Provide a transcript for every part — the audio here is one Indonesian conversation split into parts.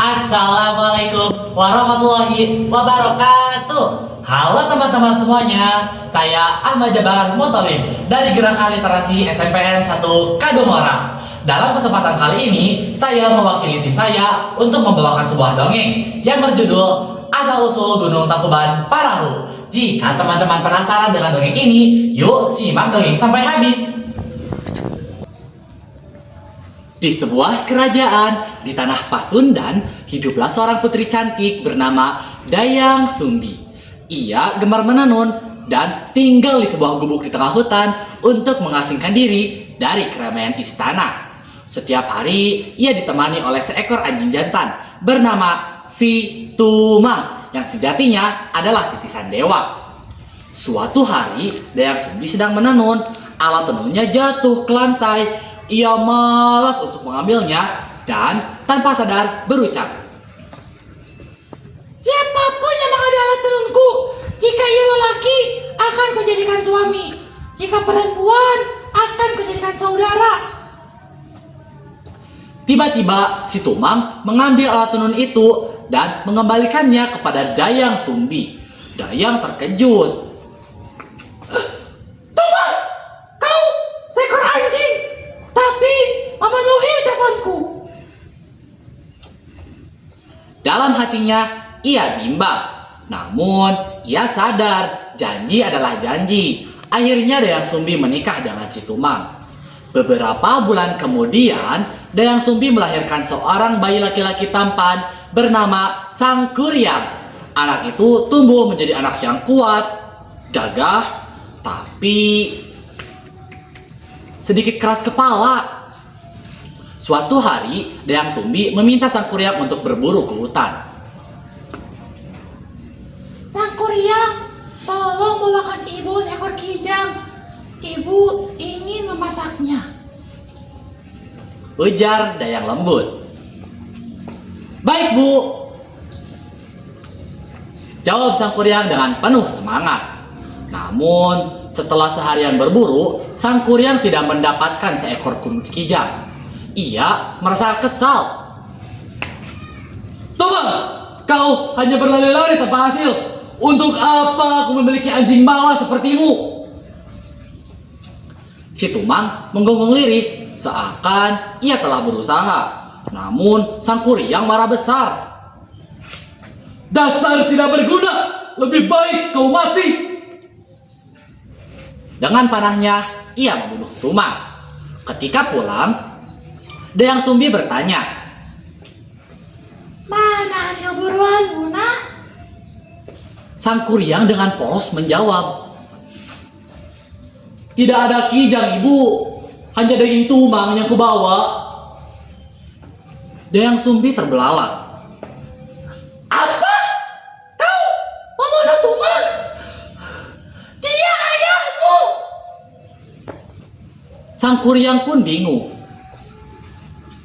Assalamualaikum warahmatullahi wabarakatuh. Halo teman-teman semuanya, saya Ahmad Jabar Muthalib dari Gerakan Literasi SMPN 1 Kagomora. Dalam kesempatan kali ini, saya mewakili tim saya untuk membawakan sebuah dongeng yang berjudul Asal-usul Gunung Tangkuban Parahu. Jika teman-teman penasaran dengan dongeng ini, yuk simak dongeng sampai habis. Di sebuah kerajaan di tanah Pasundan, hiduplah seorang putri cantik bernama Dayang Sumbi. Ia gemar menenun dan tinggal di sebuah gubuk di tengah hutan untuk mengasingkan diri dari keramaian istana. Setiap hari, ia ditemani oleh seekor anjing jantan bernama Si Tumang yang sejatinya adalah titisan dewa. Suatu hari, Dayang Sumbi sedang menenun. Alat tenunnya jatuh ke lantai. Ia malas untuk mengambilnya dan tanpa sadar berucap, "Siapapun yang mengambil alat tenunku, jika ia lelaki akan kujadikan suami, jika perempuan akan kujadikan saudara." Tiba-tiba si Tumang mengambil alat tenun itu dan mengembalikannya kepada Dayang Sumbi. Dayang terkejut. "Tumang, kau seekor anjing, tapi memenuhi ucapanku." Dalam hatinya ia bimbang. Namun ia sadar janji adalah janji. Akhirnya Dayang Sumbi menikah dengan si Tumang. Beberapa bulan kemudian, Dayang Sumbi melahirkan seorang bayi laki-laki tampan bernama Sangkuriang. Anak itu tumbuh menjadi anak yang kuat, gagah, tapi sedikit keras kepala. Suatu hari, Dayang Sumbi meminta Sangkuriang untuk berburu ke hutan. "Sangkuriang, tolong bawakan ibu seekor kijang. Ibu ingin memasaknya." Ujar Dayang lembut. "Baik, Bu," jawab Sangkuriang dengan penuh semangat. Namun, setelah seharian berburu, Sangkuriang tidak mendapatkan seekor kijang. Ia merasa kesal. "Tumang, kau hanya berlari-lari tanpa hasil. Untuk apa aku memiliki anjing malas sepertimu?" Si Tumang menggonggong lirih, seakan ia telah berusaha. Namun Sangkuriang marah besar. "Dasar tidak berguna, lebih baik kau mati." Dengan panahnya, ia membunuh Tumang. Ketika pulang, Dayang Sumbi bertanya, "Mana hasil buruanmu, nak?" Sangkuriang dengan polos menjawab, "Tidak ada kijang, Ibu. Hanya daging tumang yang kubawa." Dayang Sumbi terbelalak. "Apa? Kau membunuh Tumang? Dia ayahmu!" Sangkuriang pun bingung.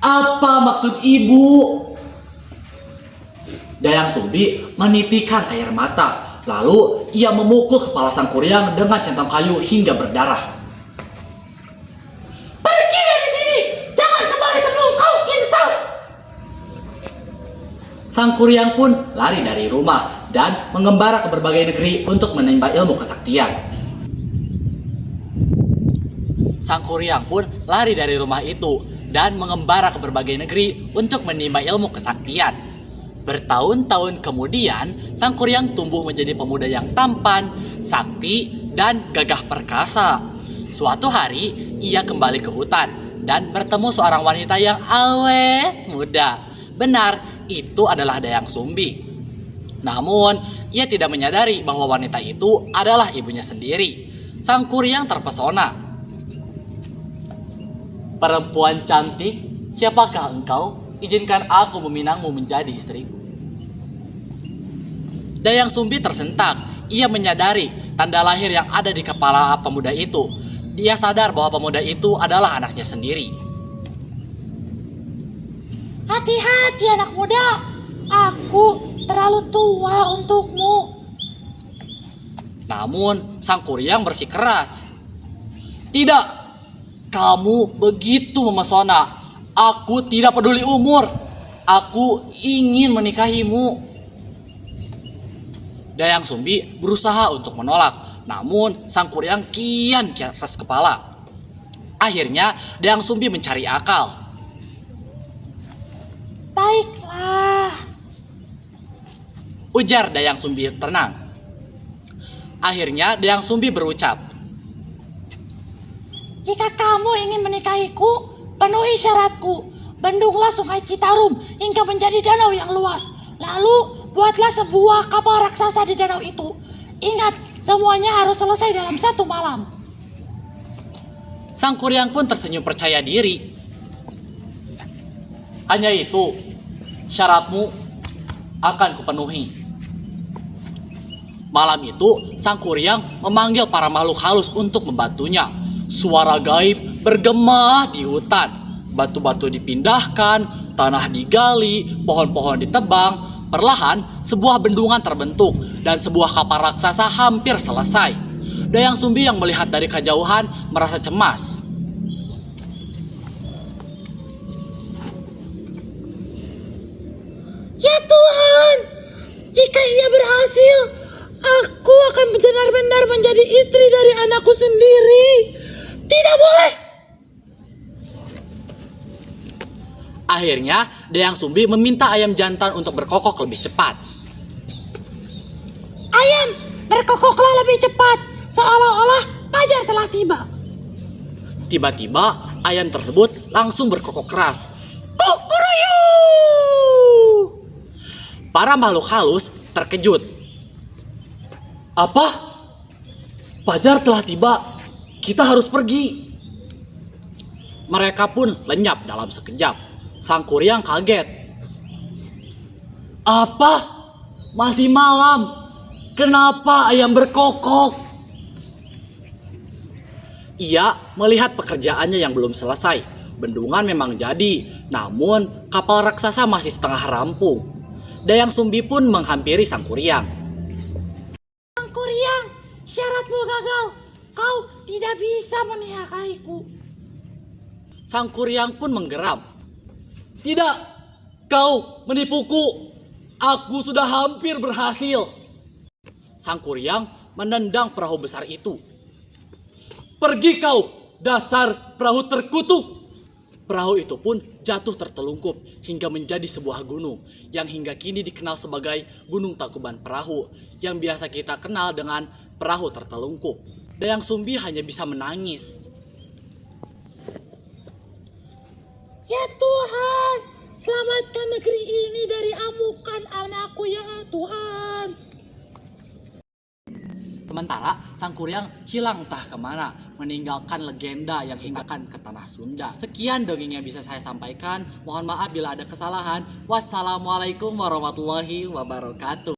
"Apa maksud Ibu?" Dayang Sumbi menitikan air mata. Lalu ia memukul kepala Sangkuriang dengan centang kayu hingga berdarah. "Pergi dari sini! Jangan kembali sebelum kau insaf!" Sangkuriang pun lari dari rumah dan mengembara ke berbagai negeri untuk menimba ilmu kesaktian. Sangkuriang pun lari dari rumah itu dan mengembara ke berbagai negeri untuk menimba ilmu kesaktian. Bertahun-tahun kemudian, Sangkuriang tumbuh menjadi pemuda yang tampan, sakti, dan gagah perkasa. Suatu hari, ia kembali ke hutan dan bertemu seorang wanita yang awet muda. Benar, itu adalah Dayang Sumbi. Namun, ia tidak menyadari bahwa wanita itu adalah ibunya sendiri. Sangkuriang terpesona. "Perempuan cantik, siapakah engkau? Izinkan aku meminangmu menjadi istriku." Dayang Sumbi tersentak. Ia menyadari tanda lahir yang ada di kepala pemuda itu. Dia sadar bahwa pemuda itu adalah anaknya sendiri. "Hati-hati anak muda, aku terlalu tua untukmu." Namun Sangkuriang bersikeras. "Tidak, kamu begitu memesona. Aku tidak peduli umur. Aku ingin menikahimu. Dayang Sumbi berusaha untuk menolak, namun Sang Kuryang kian keras kepala. Akhirnya Dayang Sumbi mencari akal. Baiklah. Ujar Dayang Sumbi tenang. Akhirnya Dayang Sumbi berucap, Jika kamu ingin menikahiku, penuhi syaratku. Bendunglah sungai Citarum hingga menjadi danau yang luas. Lalu buatlah sebuah kapal raksasa di danau itu. Ingat, semuanya harus selesai dalam 1 malam. Sang Kuryang pun tersenyum percaya diri. Hanya itu, syaratmu akan kupenuhi. Malam itu, Sang Kuryang memanggil para makhluk halus untuk membantunya. Suara gaib bergema di hutan. Batu-batu dipindahkan, tanah digali, pohon-pohon ditebang. Perlahan, sebuah bendungan terbentuk dan sebuah kapal raksasa hampir selesai. Dayang Sumbi yang melihat dari kejauhan merasa cemas. Ya Tuhan, jika ia berhasil, aku akan benar-benar menjadi istri dari anakku sendiri. Tidak boleh. Akhirnya, Dayang Sumbi meminta ayam jantan untuk berkokok lebih cepat. Ayam, berkokoklah lebih cepat, seolah-olah fajar telah tiba. Tiba-tiba, ayam tersebut langsung berkokok keras. Kukuruyu! Para makhluk halus terkejut. Apa? Fajar telah tiba. Kita harus pergi. Mereka pun lenyap dalam sekejap. Sang Kuryang kaget. Apa? Masih malam? Kenapa ayam berkokok? Ia melihat pekerjaannya yang belum selesai. Bendungan memang jadi, namun kapal raksasa masih setengah rampung. Dayang Sumbi pun menghampiri Sang Kuryang. Sang Kuryang, syaratmu gagal. Kau tidak bisa menikahiku. Sang Kuryang pun menggeram. Tidak, kau menipuku. Aku sudah hampir berhasil. Sang Kuryang menendang perahu besar itu. Pergi kau, dasar perahu terkutuk. Perahu itu pun jatuh tertelungkup hingga menjadi sebuah gunung yang hingga kini dikenal sebagai Gunung Tangkuban Perahu yang biasa kita kenal dengan perahu tertelungkup. Dayang Sumbi hanya bisa menangis. Ya Tuhan, selamatkan negeri ini dari amukan anakku ya Tuhan. Sementara Sang Kuryang hilang entah kemana, meninggalkan legenda yang hinggapkan ke tanah Sunda. Sekian dongeng yang bisa saya sampaikan. Mohon maaf bila ada kesalahan. Wassalamualaikum warahmatullahi wabarakatuh.